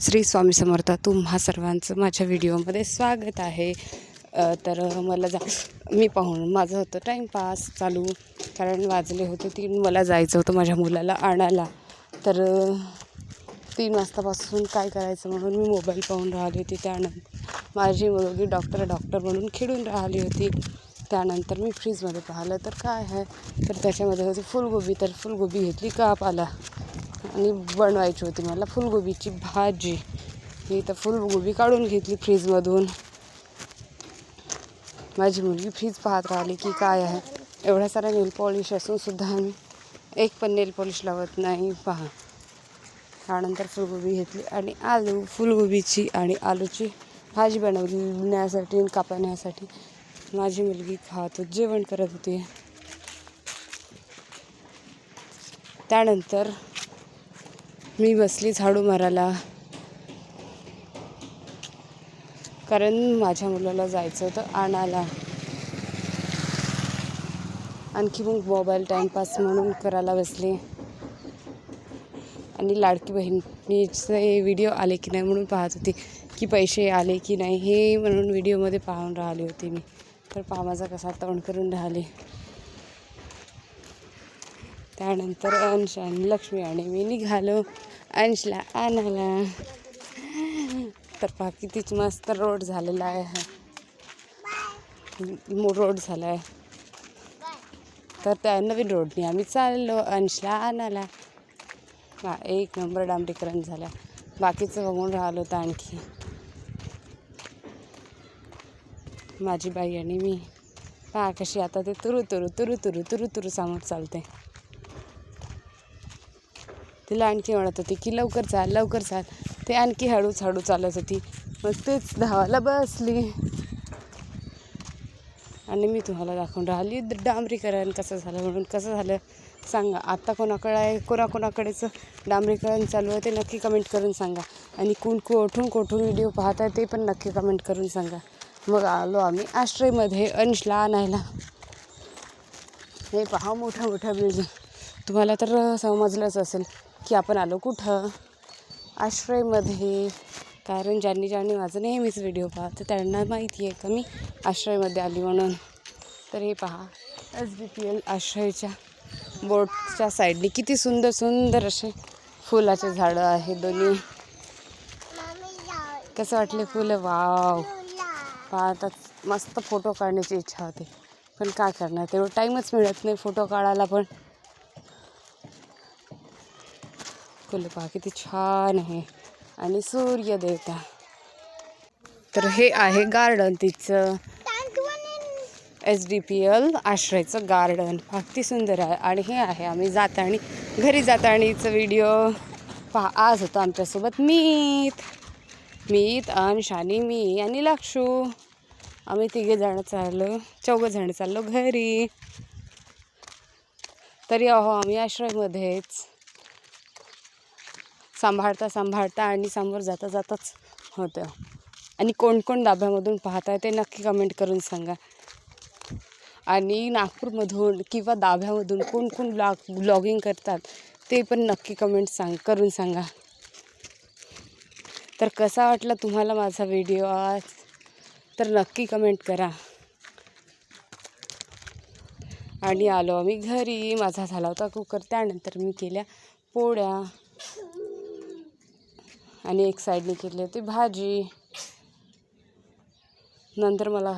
श्री स्वामी समर्थ. तुम्हा सर्वांचं माझ्या व्हिडिओमध्ये स्वागत आहे. तर मी पाहून माझं होतं टाईमपास चालू, कारण वाजले होते 3. मला जायचं होतं माझ्या मुलाला आणायला. तर 3 वाजतापासून काय करायचं म्हणून मी मोबाईल पाहून राहिली होती. त्यानंतर माझी मुलगी डॉक्टर म्हणून खेळून राहिली होती. त्यानंतर मी फ्रीजमध्ये पाहिलं तर काय आहे, तर त्याच्यामध्ये होती फुलगोबी. तर फुलगोबी घेतली कापायला आणि बनवायची होती मला फुलगोबीची भाजी. मी तर फुलगोबी काढून घेतली फ्रीजमधून. माझी मुलगी फ्रीज पाहत राहिली की काय आहे, एवढ्या साऱ्या नेल पॉलिश असूनसुद्धा आम्ही एक पण नेल पॉलिश लावत नाही पहा. त्यानंतर फुलगोबी घेतली आणि फुलगोबीची आणि आलूची भाजी बनवण्यासाठी कापण्यासाठी माझी मुलगी जेवण करत होती. त्यानंतर मी बसली झाडू मारायला, कारण माझ्या मुलाला जायचं होतं आणायला. आणखी मग मोबाईल टाईमपास म्हणून करायला बसले आणि लाडकी बहिणीचे व्हिडिओ आले की नाही म्हणून पाहत होती की पैसे आले की नाही, हे म्हणून व्हिडिओमध्ये पाहून राहिली होती मी. तर माझा कसा तोंड करून राहिले. त्यानंतर अंश आणि लक्ष्मी आणि मी निघालो अंशला आणायला. तर पहा कितीच मस्त रोड झालेला आहे, रोड झाला आहे. तर त्या नवीन रोडने आम्ही चाललो अंशला आणायला. एक नंबर डांबरीकरण झाला. बाकीचं बघून राहिलो होतं आणखी माझी बाई आणि मी. पहा कशी आता ते तुरु समोर चालते. तिला आणखी म्हणत होती की लवकर चाल. ते आणखी हळू चालत होती. मग तेच धावायला बसली आणि मी तुम्हाला दाखवून राहिली डांबरीकरण कसं झालं म्हणून. कसं झालं सांगा आता, कोणाकडेचं डांबरीकरण चालू आहे ते नक्की कमेंट करून सांगा. आणि कोठून व्हिडिओ पाहत आहे ते पण नक्की कमेंट करून सांगा. मग आलो आम्ही आश्रयमध्ये अंशला आणायला. हे पहा मोठा बिल्डिंग. तुम्हाला तर समजलंच असेल की आपण आलो कुठं, आश्रयमध्ये. कारण ज्यांनी माझं नेहमीच व्हिडिओ पाहतं त्यांना माहिती आहे का मी आश्रयमध्ये आली म्हणून. तर हे पहा SBPL आश्रयच्या बोटच्या साईडने किती सुंदर असे फुलाचे झाडं आहेत दोन्ही. कसं वाटले फुलं, वाव. पाहतात मस्त फोटो काढण्याची इच्छा होते, पण काय करणार, तेवढं टाईमच मिळत नाही फोटो काढायला. पण फुलं पहा किती छान आहे आणि सूर्य देवता. तर हे आहे गार्डन तिचं, SBPL आश्रयचं गार्डन. किती सुंदर आहे. आणि हे आहे आम्ही घरी जातानीचं व्हिडिओ. पहा आज होतं आमच्यासोबत मीत अंश आणि मी आणि लक्षू. आम्ही 4 जण चाललो घरी. तरी आम्ही आश्रयमध्येच सांभाळता आणि समोर जाताच होतं. आणि कोण दाब्यामधून पाहताय ते नक्की कमेंट करून सांगा. आणि नागपूरमधून किंवा दाभ्यामधून कोण ब्लॉगिंग करतात ते पण नक्की करून सांगा. तर कसा वाटला तुम्हाला माझा व्हिडिओ आज, तर नक्की कमेंट करा. आणि आलो आम्ही घरी. माझा झाला होता कुकर. त्यानंतर मी केल्या पोळ्या आणि एक साईडने केली होती भाजी. नंतर मला